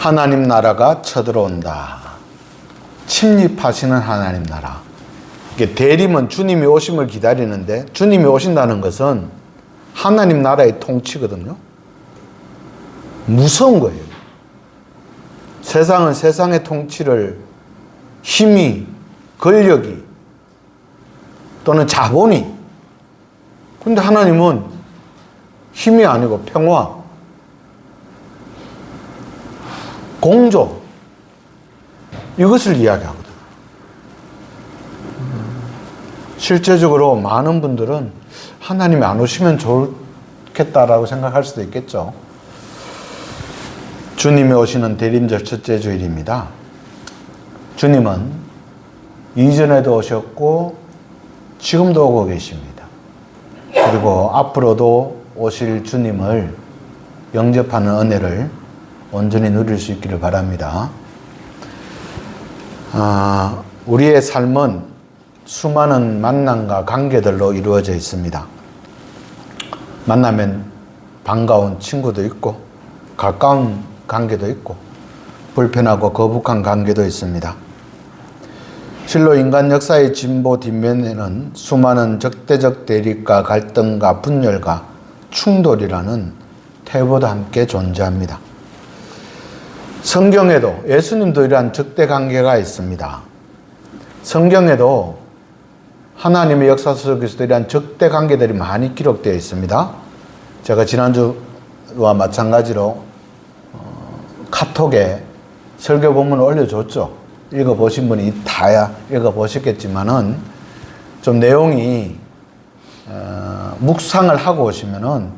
하나님 나라가 쳐들어온다. 침입하시는 하나님 나라. 이게 대림은 주님이 오심을 기다리는데, 주님이 오신다는 것은 하나님 나라의 통치거든요. 무서운 거예요. 세상은 세상의 통치를 힘이, 권력이 또는 자본이, 근데 하나님은 힘이 아니고 평화, 공조, 이것을 이야기하거든요. 실제적으로 많은 분들은 하나님이 안 오시면 좋겠다라고 생각할 수도 있겠죠. 주님이 오시는 대림절 첫째 주일입니다. 주님은 이전에도 오셨고 지금도 오고 계십니다. 그리고 앞으로도 오실 주님을 영접하는 은혜를 온전히 누릴 수 있기를 바랍니다. 우리의 삶은 수많은 만남과 관계들로 이루어져 있습니다. 만나면 반가운 친구도 있고 가까운 관계도 있고 불편하고 거북한 관계도 있습니다. 실로 인간 역사의 진보 뒷면에는 수많은 적대적 대립과 갈등과 분열과 충돌이라는 태보도 함께 존재합니다. 성경에도 예수님도 이러한 적대 관계가 있습니다. 성경에도 하나님의 역사 속에서도 이러한 적대 관계들이 많이 기록되어 있습니다. 제가 지난주와 마찬가지로 카톡에 설교 본문을 올려줬죠. 읽어보신 분이 다야 읽어보셨겠지만은 좀 내용이 묵상을 하고 오시면은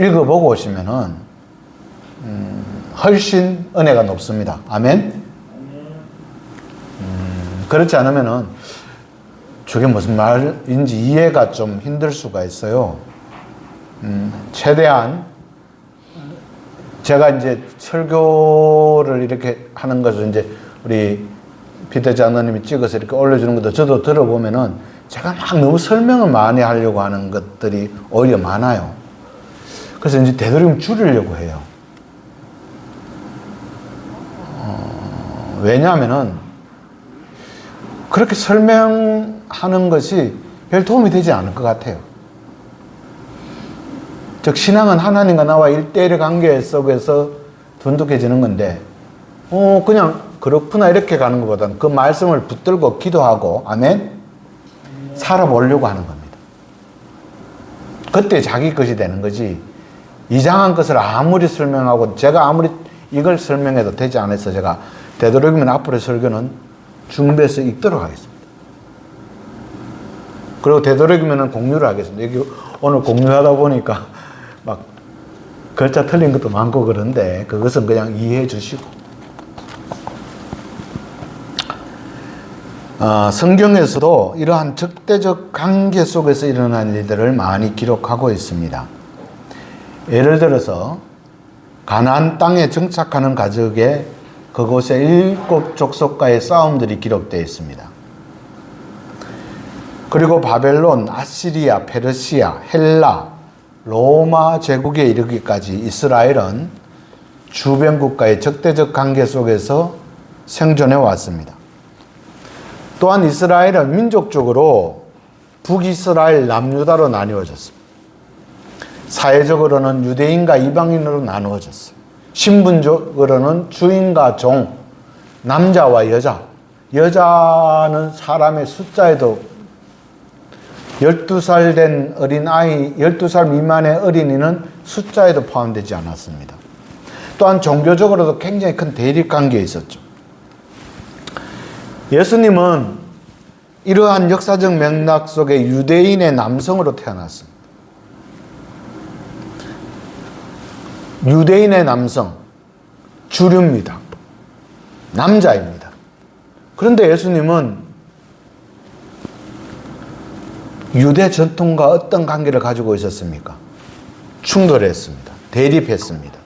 읽어보고 오시면은 훨씬 은혜가 높습니다. 아멘. 그렇지 않으면은 저게 무슨 말인지 이해가 좀 힘들 수가 있어요. 최대한 제가 이제 설교를 이렇게 하는 것을 이제 우리 피터 장로님이 찍어서 이렇게 올려주는 것도 저도 들어보면은 제가 막 너무 설명을 많이 하려고 하는 것들이 오히려 많아요. 그래서 이제 되도록이면 줄이려고 해요. 왜냐하면은 그렇게 설명하는 것이 별 도움이 되지 않을 것 같아요. 즉 신앙은 하나님과 나와 1대1의 관계 속에서 돈독해지는 건데 그냥 그렇구나 이렇게 가는 것보다는 그 말씀을 붙들고 기도하고 아멘? 살아보려고 하는 겁니다. 그때 자기 것이 되는 거지 이상한 것을 아무리 설명하고 제가 아무리 이걸 설명해도 되지 않아서 제가 되도록이면 앞으로 설교는 준비해서 읽도록 하겠습니다. 그리고 되도록이면 공유를 하겠습니다. 여기 오늘 공유하다 보니까 막 글자 틀린 것도 많고 그런데 그것은 그냥 이해해 주시고 성경에서도 이러한 적대적 관계 속에서 일어난 일들을 많이 기록하고 있습니다. 예를 들어서 가나안 땅에 정착하는 가족의 그곳에 7 족속과의 싸움들이 기록되어 있습니다. 그리고 바벨론, 아시리아, 페르시아, 헬라, 로마 제국에 이르기까지 이스라엘은 주변국과의 적대적 관계 속에서 생존해 왔습니다. 또한 이스라엘은 민족적으로 북이스라엘, 남유다로 나뉘어졌습니다. 사회적으로는 유대인과 이방인으로 나누어졌어요. 신분적으로는 주인과 종, 남자와 여자. 여자는 사람의 숫자에도 12살 된 어린아이, 12살 미만의 어린이는 숫자에도 포함되지 않았습니다. 또한 종교적으로도 굉장히 큰 대립관계에 있었죠. 예수님은 이러한 역사적 맥락 속에 유대인의 남성으로 태어났습니다. 유대인의 남성, 주류입니다. 남자입니다. 그런데 예수님은 유대 전통과 어떤 관계를 가지고 있었습니까? 충돌했습니다. 대립했습니다.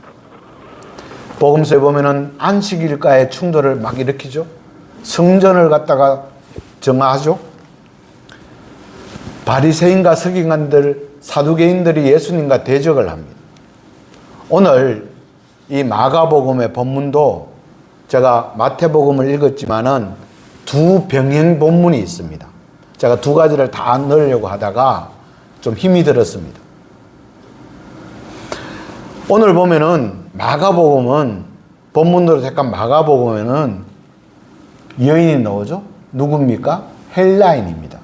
복음서에 보면은 안식일과의 충돌을 막 일으키죠. 성전을 갖다가 정하죠. 바리새인과 서기관들, 사두개인들이 예수님과 대적을 합니다. 오늘 이 마가복음의 본문도 제가 마태복음을 읽었지만은 두 병행 본문이 있습니다. 제가 두 가지를 다 넣으려고 하다가 좀 힘이 들었습니다. 오늘 보면은 마가복음은 본문으로 택한 마가복음에는 여인이 나오죠. 누굽니까? 헬라인입니다.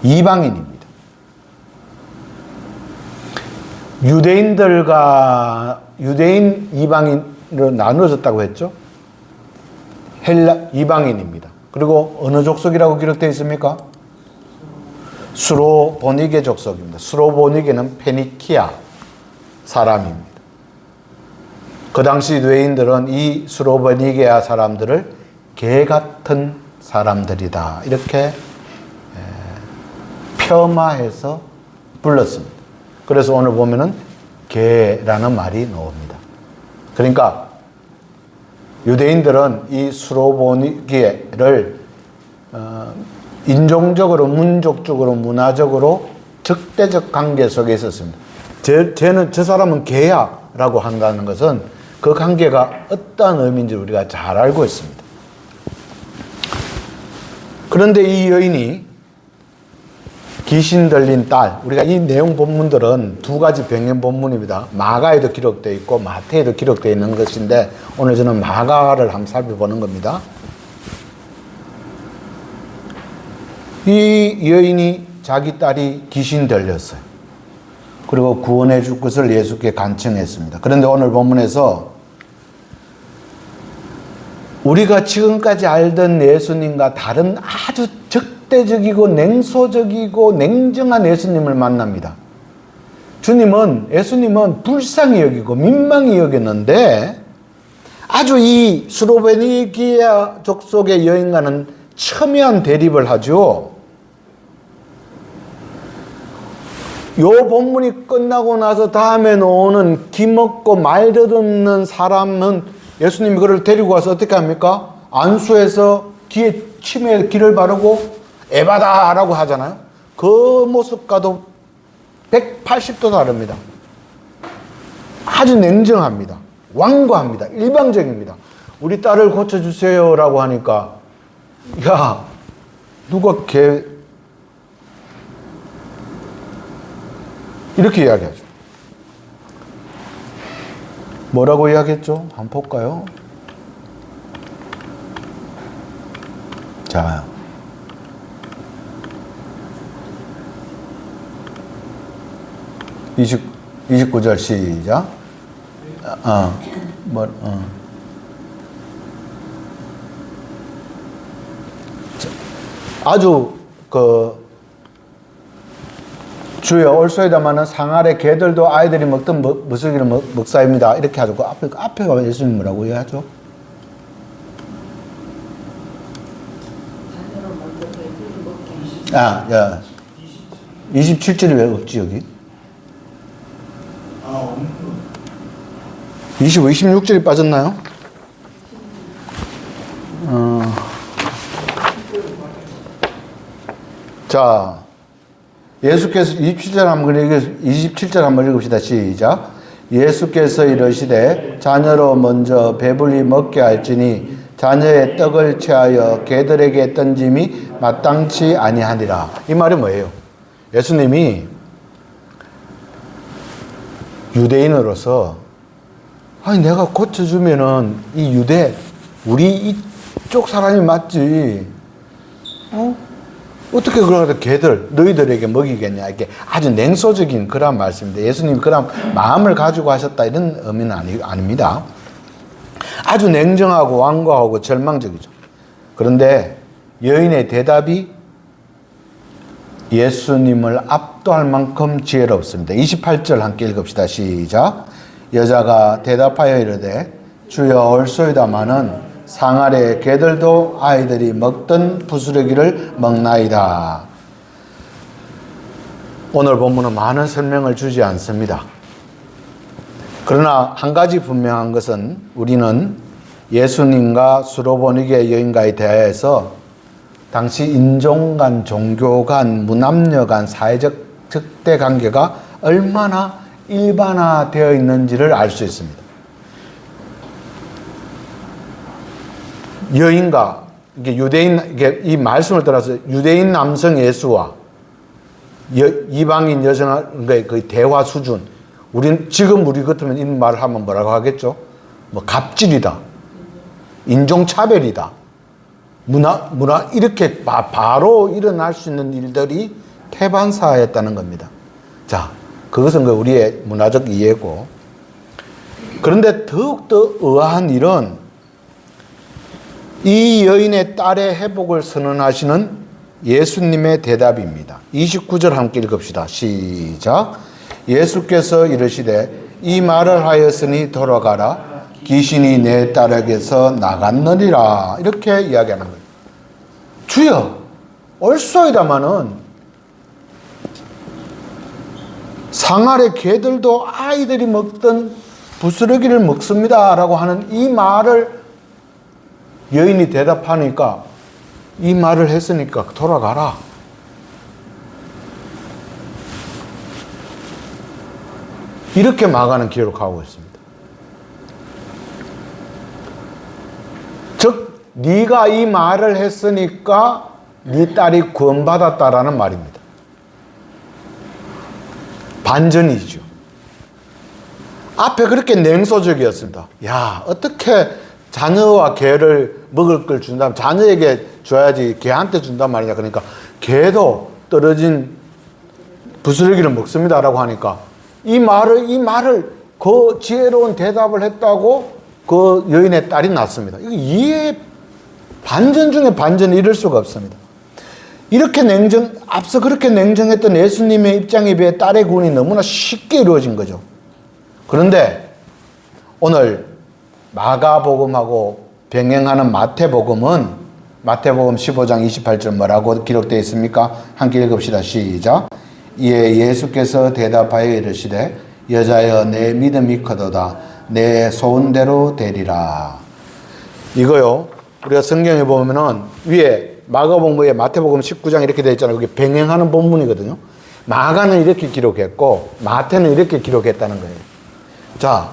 이방인입니다. 유대인 이방인으로 나누어졌다고 했죠. 이방인입니다. 그리고 어느 족속이라고 기록되어 있습니까? 수로보니게 족속입니다. 수로보니게는 페니키아 사람입니다. 그 당시 유대인들은 이 수로보니게아 사람들을 개 같은 사람들이다, 이렇게 폄하해서 불렀습니다. 그래서 오늘 보면은 개라는 말이 나옵니다. 그러니까 유대인들은 이 수로보니게를 인종적으로, 민족적으로, 문화적으로 적대적 관계 속에 있었습니다. 저 사람은 개야 라고 한다는 것은 그 관계가 어떤 의미인지 우리가 잘 알고 있습니다. 그런데 이 여인이 귀신 들린 딸, 우리가 이 내용 본문들은 두 가지 병행 본문입니다. 마가에도 기록되어 있고 마태에도 기록되어 있는 것인데 오늘 저는 마가를 한번 살펴보는 겁니다. 이 여인이 자기 딸이 귀신 들렸어요. 그리고 구원해 줄 것을 예수께 간청했습니다. 그런데 오늘 본문에서 우리가 지금까지 알던 예수님과 다른 아주 적대적이고 냉소적이고 냉정한 예수님을 만납니다. 예수님은 불쌍히 여기고 민망히 여겼는데 아주 이 수로베니기아 족속의 여인과는 첨예한 대립을 하죠. 요 본문이 끝나고 나서 다음에 나오는 기먹고 말 더듬는 사람은 예수님이 그를 데리고 와서 어떻게 합니까? 안수해서 귀에 침에 기를 바르고 에바다라고 하잖아요. 그 모습과도 180도 다릅니다. 아주 냉정합니다. 완고합니다. 일방적입니다. 우리 딸을 고쳐주세요라고 하니까 야, 누가 이렇게 이야기하죠. 뭐라고 이야기했죠? 한번 볼까요? 자, 29절 시작. 아주 주여 올소이다마는 상아래 개들도 아이들이 먹던 무슬기를 먹사입니다. 이렇게 하죠. 그 앞에가 예수님 뭐라고 이야기하죠? 27절이 왜 없지 여기? 26절이 빠졌나요? 자, 예수께서 27절 한번 읽읍시다. 시작. 예수께서 이르시되 자녀로 먼저 배불리 먹게 할지니 자녀의 떡을 취하여 개들에게 던짐이 마땅치 아니하니라. 이 말이 뭐예요? 예수님이 유대인으로서 아니 내가 고쳐주면은 우리 이쪽 사람이 맞지, 어떻게 그러다 개들 너희들에게 먹이겠냐, 이렇게 아주 냉소적인 그런 말씀인데 예수님이 그런 마음을 가지고 하셨다 이런 의미는 아닙니다. 아주 냉정하고 완고하고 절망적이죠. 그런데 여인의 대답이 예수님을 압도할 만큼 지혜롭습니다. 28절 함께 읽읍시다. 시작. 여자가 대답하여 이르되 주여 올소이다마는 상 아래 개들도 아이들이 먹던 부스러기를 먹나이다. 오늘 본문은 많은 설명을 주지 않습니다. 그러나 한 가지 분명한 것은 우리는 예수님과 수로보니게 여인과의 대화에서 당시 인종 간, 종교 간, 문남녀 간 사회적 적대 관계가 얼마나 일반화되어 있는지를 알 수 있습니다. 여인과 이게 이 말씀을 따라서 유대인 남성 예수와 이방인 여성 그 대화 수준. 지금 우리 같으면 이 말을 하면 뭐라고 하겠죠? 뭐 갑질이다, 인종차별이다, 문화 이렇게 바로 일어날 수 있는 일들이 태반사였다는 겁니다. 자, 그것은 우리의 문화적 이해고. 그런데 더욱더 의아한 일은 이 여인의 딸의 회복을 선언하시는 예수님의 대답입니다. 29절 함께 읽읍시다. 시작. 예수께서 이르시되 이 말을 하였으니 돌아가라. 귀신이 내 딸에게서 나갔느니라. 이렇게 이야기하는 거예요. 주여, 옳소이다마는 상아래 개들도 아이들이 먹던 부스러기를 먹습니다 라고 하는 이 말을 여인이 대답하니까, 이 말을 했으니까 돌아가라. 이렇게 마가는 기록하고 있습니다. 즉 네가 이 말을 했으니까 네 딸이 구원받았다라는 말입니다. 반전이죠. 앞에 그렇게 냉소적이었습니다. 야, 어떻게 자녀와 개를 먹을 걸 준다면 자녀에게 줘야지 개한테 준단 말이냐. 그러니까 개도 떨어진 부스러기를 먹습니다라고 하니까 이 말을 그 지혜로운 대답을 했다고 그 여인의 딸이 낳습니다. 이거 이해 반전 중에 반전이 이럴 수가 없습니다. 이렇게 앞서 그렇게 냉정했던 예수님의 입장에 비해 딸의 구원이 너무나 쉽게 이루어진 거죠. 그런데 오늘 마가복음하고 병행하는 마태복음 15장 28절 뭐라고 기록되어 있습니까? 함께 읽읍시다. 시작. 이에 예수께서 대답하여 이르시되 여자여 내 믿음이 크도다. 내 소원대로 되리라. 이거요, 우리가 성경에 보면은 위에 마가복음에 마태복음 19장 이렇게 되어 있잖아요. 그게 병행하는 본문이거든요. 마가는 이렇게 기록했고 마태는 이렇게 기록했다는 거예요. 자,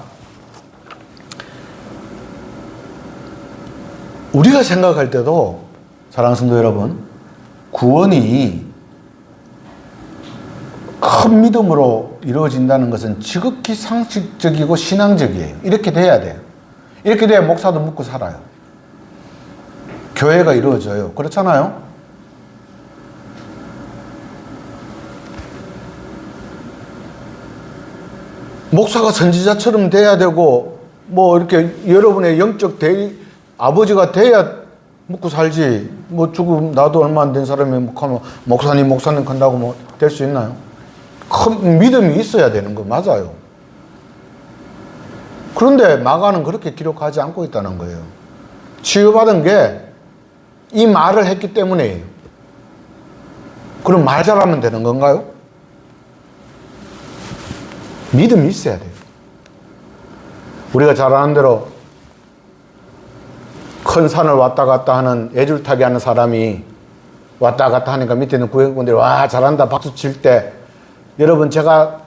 우리가 생각할 때도 사랑하는 성도 여러분, 구원이 큰 믿음으로 이루어진다는 것은 지극히 상식적이고 신앙적이에요. 이렇게 돼야 돼요. 이렇게 돼야 목사도 묵고 살아요. 교회가 이루어져요. 그렇잖아요? 목사가 선지자처럼 돼야 되고 뭐 이렇게 여러분의 영적 아버지가 돼야 묵고 살지. 뭐 죽음 나도 얼마 안 된 사람이 목사님 간다고 뭐 될 수 있나요? 큰 믿음이 있어야 되는 거 맞아요. 그런데 마가는 그렇게 기록하지 않고 있다는 거예요. 치유받은 게 이 말을 했기 때문이에요. 그럼 말 잘하면 되는 건가요? 믿음이 있어야 돼요. 우리가 잘 아는 대로 큰 산을 왔다 갔다 하는 애줄타기 하는 사람이 왔다 갔다 하니까 밑에 있는 구행꾼들이 와 잘한다 박수 칠 때, 여러분 제가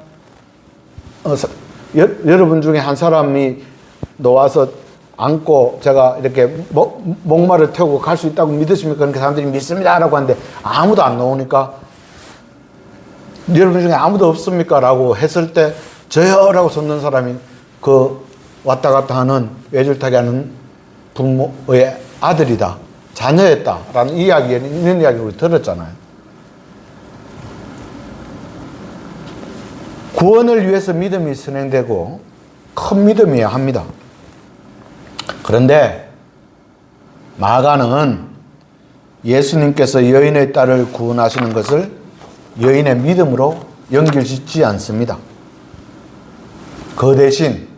여러분 중에 한 사람이 놓아서 안고 제가 이렇게 목마를 태우고 갈 수 있다고 믿으십니까? 그러니까 사람들이 믿습니다 라고 하는데 아무도 안 나오니까 여러분 중에 아무도 없습니까? 라고 했을 때 저요 라고 섰는 사람이 그 왔다 갔다 하는 외줄타기 하는 부모의 아들이다, 자녀였다 라는 이런 이야기를 우리 들었잖아요. 구원을 위해서 믿음이 선행되고 큰 믿음이어야 합니다. 그런데 마가는 예수님께서 여인의 딸을 구원하시는 것을 여인의 믿음으로 연결짓지 않습니다. 그 대신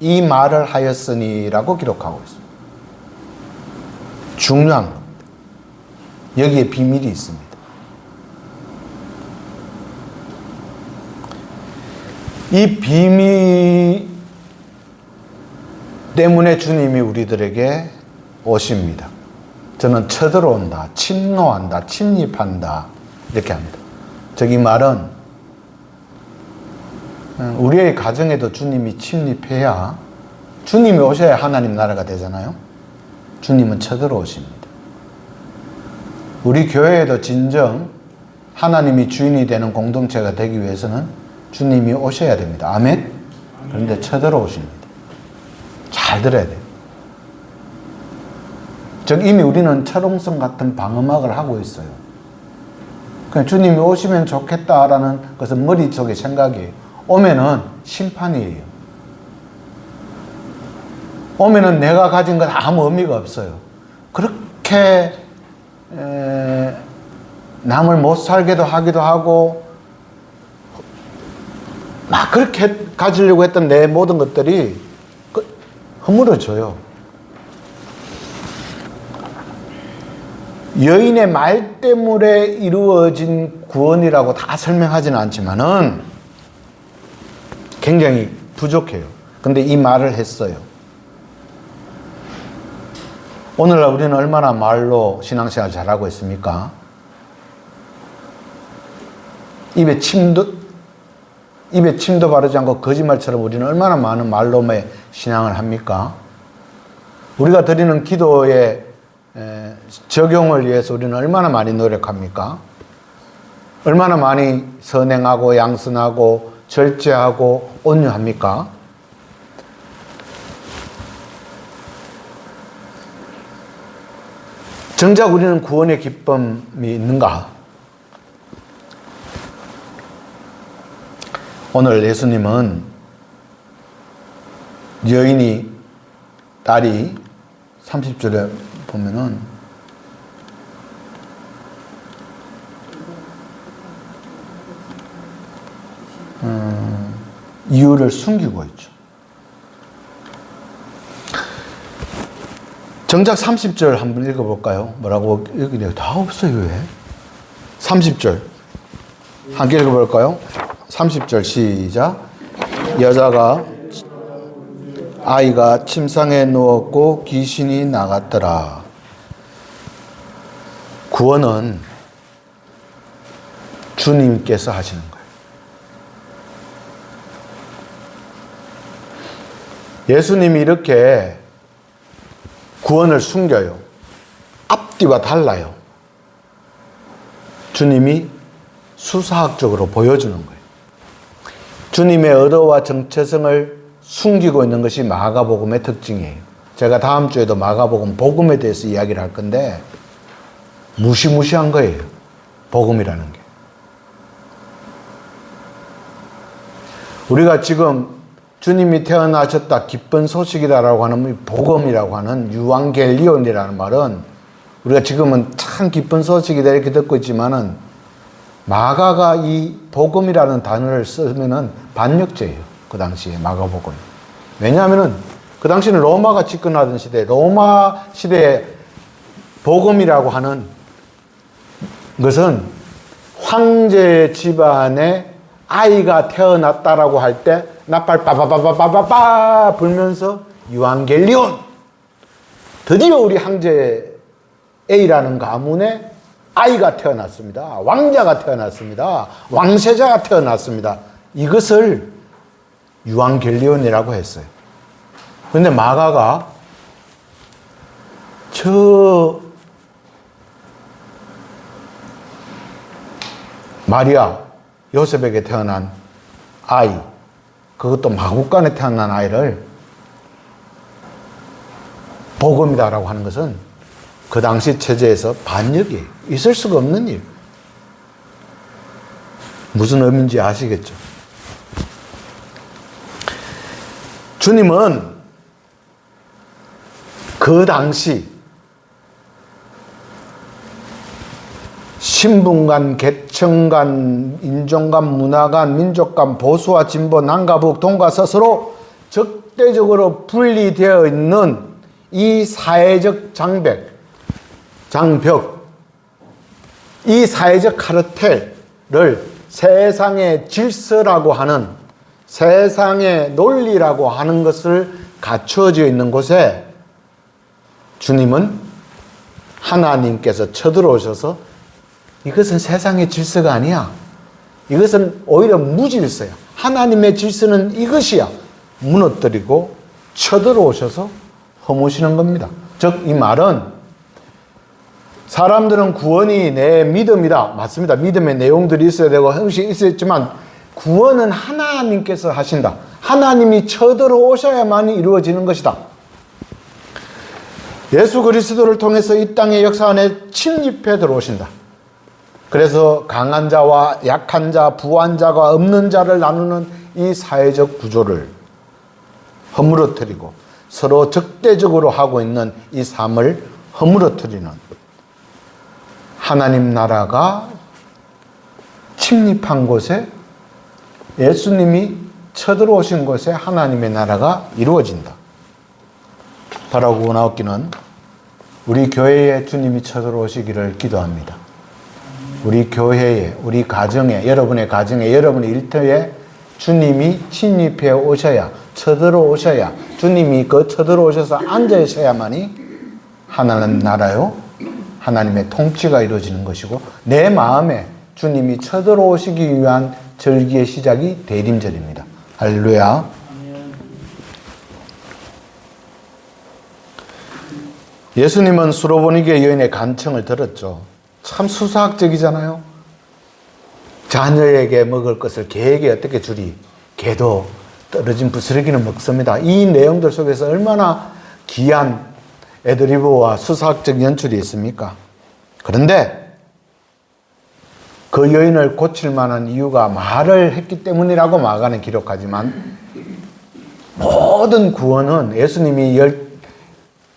이 말을 하였으니라고 기록하고 있습니다. 중요한 겁니다. 여기에 비밀이 있습니다. 이 비밀 때문에 주님이 우리들에게 오십니다. 저는 쳐들어온다, 침노한다, 침입한다 이렇게 합니다. 저기 말은 우리의 가정에도 주님이 침입해야 주님이 오셔야 하나님 나라가 되잖아요. 주님은 쳐들어오십니다. 우리 교회에도 진정 하나님이 주인이 되는 공동체가 되기 위해서는 주님이 오셔야 됩니다. 아멘? 그런데 쳐들어오십니다. 잘 들어야 돼요. 즉 이미 우리는 철옹성 같은 방음막을 하고 있어요. 그냥 주님이 오시면 좋겠다라는 것은 머릿속에 생각이에요. 오면은 심판이에요. 오면은 내가 가진 건 아무 의미가 없어요. 그렇게 남을 못 살게도 하기도 하고 막 그렇게 가지려고 했던 내 모든 것들이 허물어져요. 여인의 말 때문에 이루어진 구원이라고 다 설명하지는 않지만은 굉장히 부족해요. 근데 이 말을 했어요. 오늘날 우리는 얼마나 말로 신앙생활 잘하고 있습니까? 입에 침도 바르지 않고 거짓말처럼 우리는 얼마나 많은 말로의 신앙을 합니까? 우리가 드리는 기도의 적용을 위해서 우리는 얼마나 많이 노력합니까? 얼마나 많이 선행하고 양선하고 절제하고 온유합니까? 정작 우리는 구원의 기쁨이 있는가? 오늘 예수님은 여인이 딸이 30절에 보면은 이유를 숨기고 있죠. 정작 30절 한번 읽어볼까요? 뭐라고 읽으래요? 다 없어요. 왜? 30절 함께 읽어볼까요? 30절 시작. 여자가 아이가 침상에 누웠고 귀신이 나갔더라. 구원은 주님께서 하시는 거예요. 예수님이 이렇게 구원을 숨겨요. 앞뒤가 달라요. 주님이 수사학적으로 보여주는 거예요. 주님의 의도와 정체성을 숨기고 있는 것이 마가복음의 특징이에요. 제가 다음 주에도 마가복음 복음에 대해서 이야기를 할 건데 무시무시한 거예요. 복음이라는 게. 우리가 지금 주님이 태어나셨다 기쁜 소식이다라고 하는 복음이라고 하는 유앙겔리온이라는 말은 우리가 지금은 참 기쁜 소식이다 이렇게 듣고 있지만은 마가가 이 복음이라는 단어를 쓰면은 반역죄예요. 그 당시에 마가복음. 왜냐하면은 그 당시는 로마가 집권하던 시대, 로마 시대에 복음이라고 하는 것은 황제 집안에 아이가 태어났다라고 할 때 나팔 빠바바바바바 불면서 유앙겔리온, 드디어 우리 황제 A라는 가문에 아이가 태어났습니다. 왕자가 태어났습니다. 왕세자가 태어났습니다. 이것을 유앙겔리온이라고 했어요. 그런데 마가가 저 마리아 요셉에게 태어난 아이, 그것도 마국간에 태어난 아이를 복음이다라고 하는 것은 그 당시 체제에서 반역이에요. 있을 수가 없는 일. 무슨 의미인지 아시겠죠? 주님은 그 당시 신분간, 계층간, 인종간, 문화간, 민족간, 보수와 진보, 남과 북, 동과 서서로 적대적으로 분리되어 있는 이 사회적 장벽, 이 사회적 카르텔을 세상의 질서라고 하는, 세상의 논리라고 하는 것을 갖추어져 있는 곳에 주님은 하나님께서 쳐들어오셔서 이것은 세상의 질서가 아니야. 이것은 오히려 무질서야. 하나님의 질서는 이것이야. 무너뜨리고 쳐들어오셔서 허무시는 겁니다. 즉, 이 말은 사람들은 구원이 내 믿음이다. 맞습니다. 믿음의 내용들이 있어야 되고 형식이 있었지만 구원은 하나님께서 하신다. 하나님이 쳐들어오셔야만 이루어지는 것이다. 예수 그리스도를 통해서 이 땅의 역사 안에 침입해 들어오신다. 그래서 강한 자와 약한 자, 부한 자가 없는 자를 나누는 이 사회적 구조를 허물어뜨리고 서로 적대적으로 하고 있는 이 삶을 허물어뜨리는 하나님 나라가 침입한 곳에 예수님이 쳐들어오신 곳에 하나님의 나라가 이루어진다. 바라고 원하옵기는 우리 교회에 주님이 쳐들어오시기를 기도합니다. 우리 교회에, 우리 가정에, 여러분의 가정에, 여러분의 일터에 주님이 침입해 오셔야, 쳐들어오셔야, 주님이 그 쳐들어오셔서 앉으셔야만이 하나님 나라요, 하나님의 통치가 이루어지는 것이고 내 마음에 주님이 쳐들어오시기 위한 절기의 시작이 대림절입니다. 할렐루야. 예수님은 수로보니게 여인의 간청을 들었죠. 참 수사학적이잖아요. 자녀에게 먹을 것을 개에게 어떻게 주리? 개도 떨어진 부스러기는 먹습니다. 이 내용들 속에서 얼마나 귀한 애드리브와 수사학적 연출이 있습니까? 그런데 그 여인을 고칠 만한 이유가 말을 했기 때문이라고 마가는 기록하지만 모든 구원은 예수님이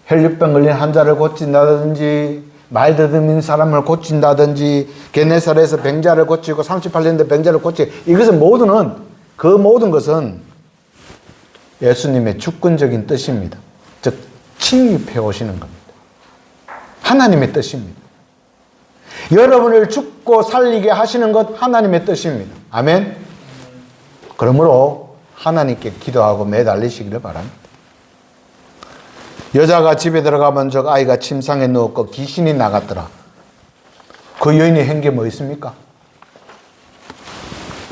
혈류병 걸린 환자를 고친다든지 말 더듬인 사람을 고친다든지 게네사렛에서 병자를 고치고 38년대 병자를 고치고 이것은 그 모든 것은 예수님의 주권적인 뜻입니다. 즉 침입해 오시는 겁니다. 하나님의 뜻입니다. 여러분을 죽고 살리게 하시는 것 하나님의 뜻입니다. 아멘. 그러므로 하나님께 기도하고 매달리시기를 바랍니다. 여자가 집에 들어가면 저 아이가 침상에 누웠고 귀신이 나갔더라. 그 여인이 한 게 뭐 있습니까?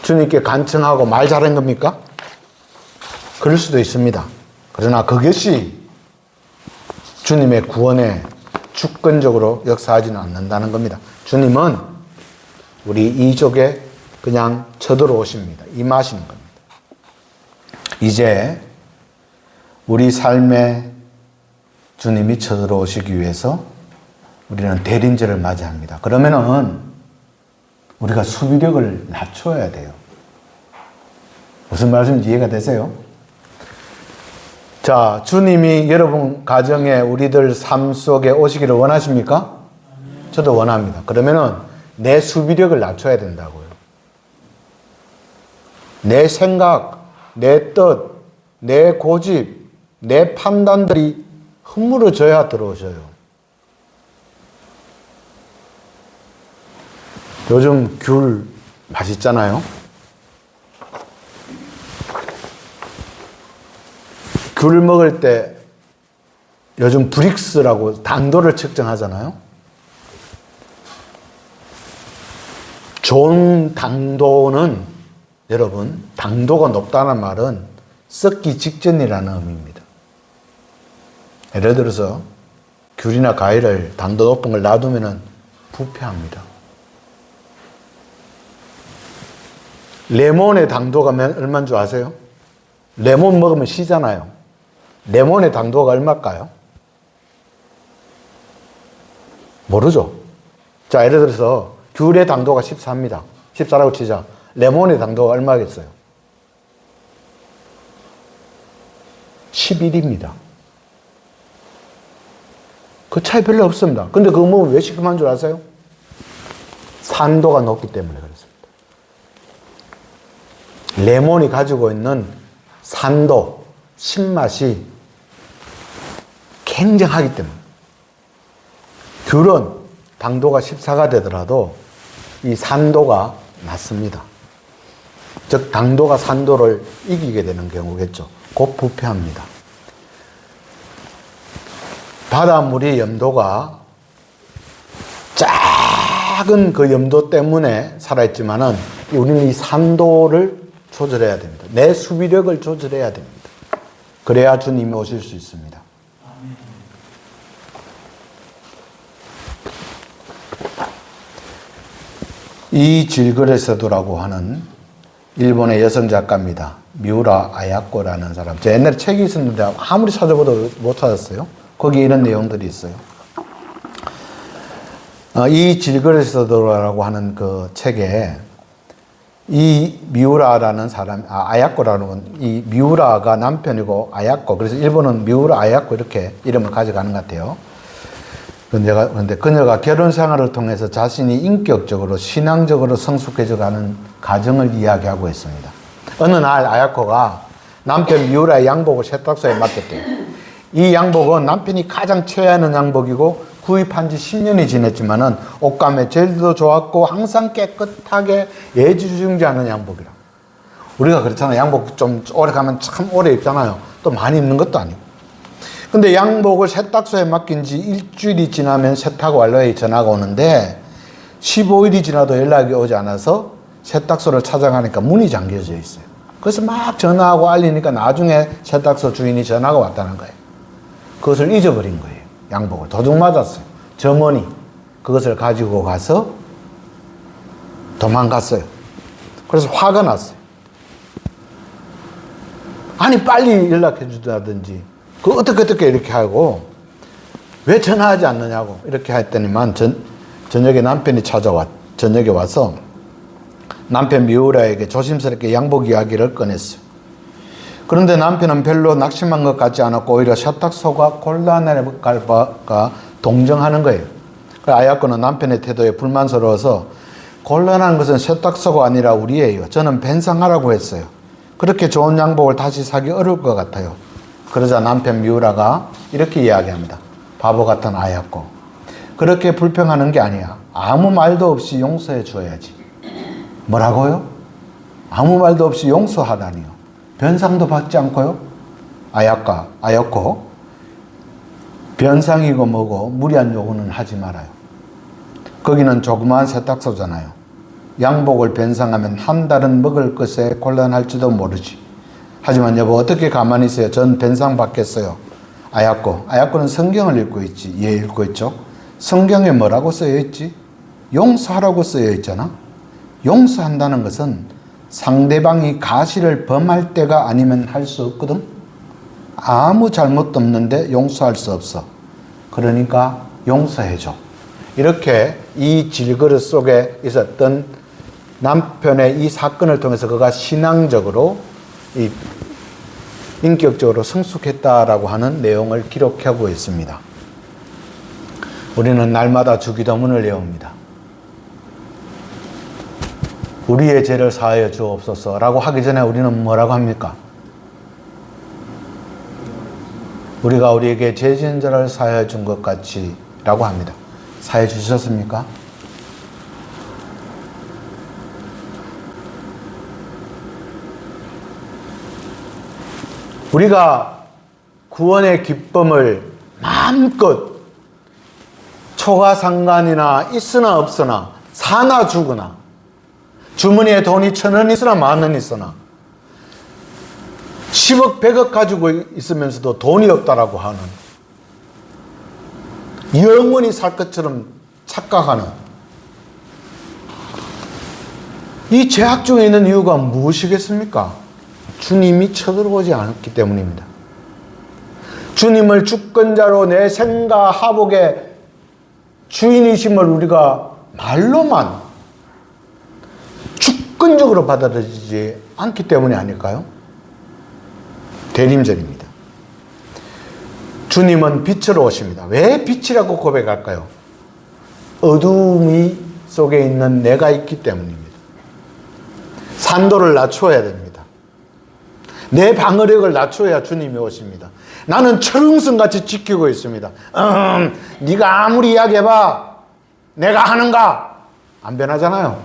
주님께 간청하고 말 잘한 겁니까? 그럴 수도 있습니다. 그러나 그것이 주님의 구원에 주권적으로 역사하지는 않는다는 겁니다. 주님은 우리 이족에 그냥 쳐들어오십니다. 임하시는 겁니다. 이제 우리 삶에 주님이 쳐들어오시기 위해서 우리는 대림절을 맞이합니다. 그러면은 우리가 수비력을 낮춰야 돼요. 무슨 말씀인지 이해가 되세요? 자, 주님이 여러분 가정에 우리들 삶 속에 오시기를 원하십니까? 저도 원합니다. 그러면은 내 수비력을 낮춰야 된다고요. 내 생각, 내 뜻, 내 고집, 내 판단들이 허물어져야 들어오셔요. 요즘 귤 맛있잖아요. 귤 먹을 때 요즘 브릭스라고 당도를 측정하잖아요. 좋은 당도는 여러분, 당도가 높다는 말은 썩기 직전이라는 의미입니다. 예를 들어서 귤이나 과일을 당도 높은 걸 놔두면 부패합니다. 레몬의 당도가 얼마인 줄 아세요? 레몬 먹으면 시잖아요. 레몬의 당도가 얼마일까요? 모르죠. 자, 예를 들어서 귤의 당도가 14입니다. 14라고 치자. 레몬의 당도가 얼마겠어요? 11입니다. 그 차이 별로 없습니다. 근데 그거 먹으면 왜 시큼한 줄 아세요? 산도가 높기 때문에 그렇습니다. 레몬이 가지고 있는 산도, 신맛이 굉장하기 때문에. 귤은 당도가 14가 되더라도 이 산도가 낮습니다. 즉 당도가 산도를 이기게 되는 경우겠죠. 곧 부패합니다. 바닷물이 염도가 작은 그 염도 때문에 살아있지만은 우리는 이 산도를 조절해야 됩니다. 내 수비력을 조절해야 됩니다. 그래야 주님이 오실 수 있습니다. 이 질그레서도라고 하는 일본의 여성 작가입니다. 미우라 아야코라는 사람. 제 옛날에 책이 있었는데 아무리 찾아봐도 못 찾았어요. 거기에 이런 내용들이 있어요. 이 질그레서도라고 하는 그 책에 이 미우라라는 사람, 아야코라는 이 미우라가 남편이고 아야코, 그래서 일본은 미우라 아야코 이렇게 이름을 가져가는 것 같아요. 그런데 그녀가 결혼 생활을 통해서 자신이 인격적으로 신앙적으로 성숙해져가는 과정을 이야기하고 있습니다. 어느 날 아야코가 남편 미우라의 양복을 세탁소에 맡겼대요. 이 양복은 남편이 가장 최애하는 양복이고 구입한 지 10년이 지났지만은 옷감의 질도 좋았고 항상 깨끗하게 예지중지하는 양복이라. 우리가 그렇잖아요. 양복 좀 오래 가면 참 오래 입잖아요. 또 많이 입는 것도 아니고. 근데 양복을 세탁소에 맡긴 지 일주일이 지나면 세탁 완료에 전화가 오는데 15일이 지나도 연락이 오지 않아서 세탁소를 찾아가니까 문이 잠겨져 있어요. 그래서 막 전화하고 알리니까 나중에 세탁소 주인이 전화가 왔다는 거예요. 그것을 잊어버린 거예요. 양복을 도둑 맞았어요. 점원이 그것을 가지고 가서 도망갔어요. 그래서 화가 났어요. 아니 빨리 연락해 주다든지 어떻게 이렇게 하고 왜 전화하지 않느냐고 이렇게 했더니만 저녁에 남편이 저녁에 와서 남편 미우라에게 조심스럽게 양복 이야기를 꺼냈어요. 그런데 남편은 별로 낙심한 것 같지 않았고 오히려 세탁소가 곤란해 갈까 동정하는 거예요. 아야코는 남편의 태도에 불만스러워서 곤란한 것은 세탁소가 아니라 우리예요. 저는 변상하라고 했어요. 그렇게 좋은 양복을 다시 사기 어려울 것 같아요. 그러자 남편 미우라가 이렇게 이야기합니다. 바보 같은 아야코. 그렇게 불평하는 게 아니야. 아무 말도 없이 용서해 줘야지. 뭐라고요? 아무 말도 없이 용서하다니요. 변상도 받지 않고요? 아야코. 변상이고 뭐고 무리한 요구는 하지 말아요. 거기는 조그마한 세탁소잖아요. 양복을 변상하면 한 달은 먹을 것에 곤란할지도 모르지. 하지만 여보 어떻게 가만히 있어요? 전 변상 받겠어요. 아야코는 성경을 읽고 있지. 예, 읽고 있죠. 성경에 뭐라고 쓰여 있지? 용서하라고 쓰여 있잖아. 용서한다는 것은 상대방이 가시를 범할 때가 아니면 할 수 없거든. 아무 잘못도 없는데 용서할 수 없어. 그러니까 용서해줘. 이렇게 이 질그릇 속에 있었던 남편의 이 사건을 통해서 그가 신앙적으로 인격적으로 성숙했다라고 하는 내용을 기록하고 있습니다. 우리는 날마다 주기도문을 외웁니다. 우리의 죄를 사하여 주옵소서라고 하기 전에 우리는 뭐라고 합니까? 우리가 우리에게 죄 지은 자를 사하여 준 것 같이 라고 합니다. 사하여 주셨습니까? 우리가 구원의 기쁨을 마음껏 초가상관이나 있으나 없으나 사나 죽으나 주머니에 돈이 1,000원 있으나 10,000원 있으나 10억 100억 가지고 있으면서도 돈이 없다라고 하는 영원히 살 것처럼 착각하는 이 죄악 중에 있는 이유가 무엇이겠습니까? 주님이 쳐들어오지 않았기 때문입니다. 주님을 주권자로 내 생과 하복의 주인이심을 우리가 말로만 주권적으로 받아들이지 않기 때문이 아닐까요? 대림절입니다. 주님은 빛으로 오십니다. 왜 빛이라고 고백할까요? 어둠이 속에 있는 내가 있기 때문입니다. 산도를 낮춰야 됩니다. 내 방어력을 낮춰야 주님이 오십니다. 나는 철웅성같이 지키고 있습니다. 네가 아무리 이야기해봐. 내가 하는가? 안 변하잖아요.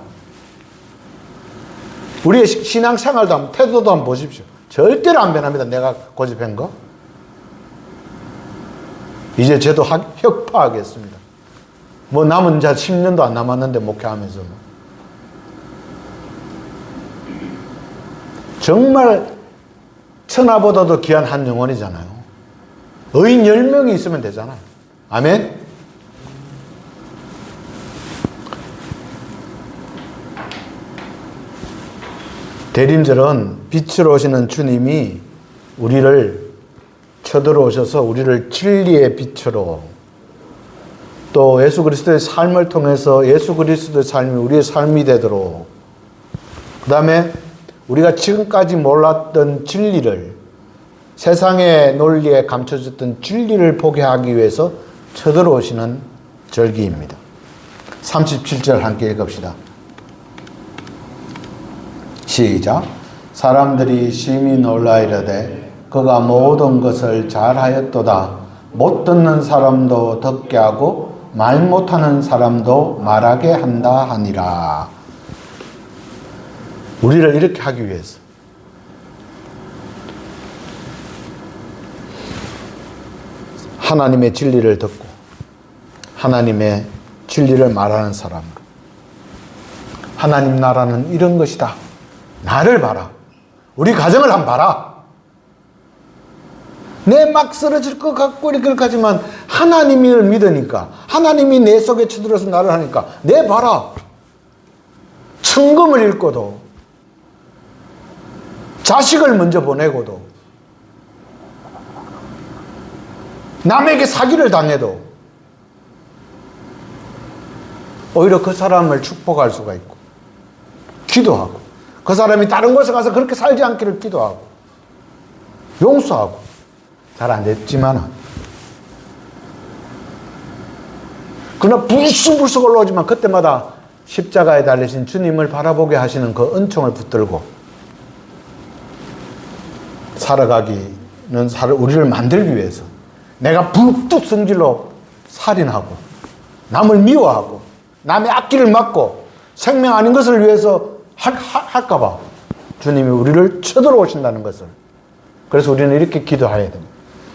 우리의 신앙생활도 한번, 태도도 한번 보십시오. 절대로 안 변합니다. 내가 고집한 거. 이제 저도 혁파하겠습니다. 뭐 남은 자 10년도 안 남았는데 목회하면서 정말 천하보다도 귀한 한 영혼이잖아요. 의인 10명이 있으면 되잖아요. 아멘? 대림절은 빛으로 오시는 주님이 우리를 쳐들어오셔서 우리를 진리의 빛으로, 또 예수 그리스도의 삶을 통해서 예수 그리스도의 삶이 우리의 삶이 되도록, 그 다음에 우리가 지금까지 몰랐던 진리를, 세상의 논리에 감춰졌던 진리를 보게 하기 위해서 쳐들어오시는 절기입니다. 37절 함께 읽읍시다. 시작. 사람들이 심히 놀라 이르되 그가 모든 것을 잘하였도다. 못 듣는 사람도 듣게 하고 말 못하는 사람도 말하게 한다 하니라. 우리를 이렇게 하기 위해서 하나님의 진리를 듣고 하나님의 진리를 말하는 사람, 하나님 나라는 이런 것이다. 나를 봐라. 우리 가정을 한번 봐라. 내 막 쓰러질 것 같고 이렇게 하지만 하나님을 믿으니까, 하나님이 내 속에 쳐들어서 나를 하니까 내 봐라. 천금을 잃고도, 자식을 먼저 보내고도, 남에게 사기를 당해도 오히려 그 사람을 축복할 수가 있고, 기도하고, 그 사람이 다른 곳에 가서 그렇게 살지 않기를 기도하고, 용서하고. 잘 안 됐지만, 그러나 불쑥불쑥 올라오지만 그때마다 십자가에 달리신 주님을 바라보게 하시는 그 은총을 붙들고 살아가기는 우리를 만들기 위해서 내가 불뚝 성질로 살인하고 남을 미워하고 남의 앞길을 막고 생명 아닌 것을 위해서 할까봐 주님이 우리를 쳐들어오신다는 것을. 그래서 우리는 이렇게 기도해야 됩니다.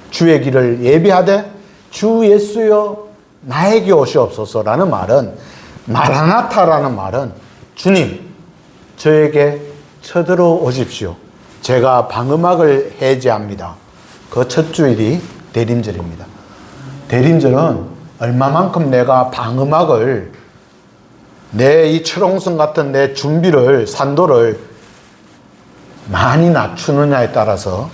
주의 길을 예비하되 주 예수여 나에게 오시옵소서라는 말은, 마라나타라는 말은 주님 저에게 쳐들어오십시오. 제가 방음막을 해제합니다. 그 첫 주일이 대림절입니다. 대림절은 얼마만큼 내가 방음막을, 내 이 철옹성 같은 내 준비를, 산도를 많이 낮추느냐에 따라서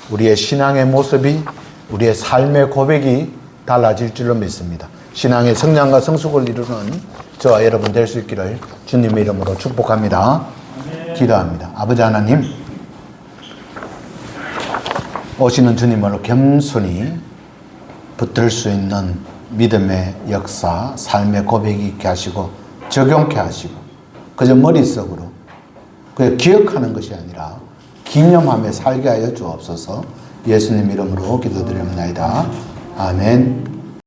우리의 신앙의 모습이, 우리의 삶의 고백이 달라질 줄로 믿습니다. 신앙의 성장과 성숙을 이루는 저와 여러분 될 수 있기를 주님의 이름으로 축복합니다. 기도합니다. 아버지 하나님, 오시는 주님을 겸손히 붙들 수 있는 믿음의 역사, 삶의 고백이 있게 하시고 적용케 하시고, 그저 머릿속으로 그냥 기억하는 것이 아니라 기념하며 살게 하여 주옵소서. 예수님 이름으로 기도드립니다. 아멘.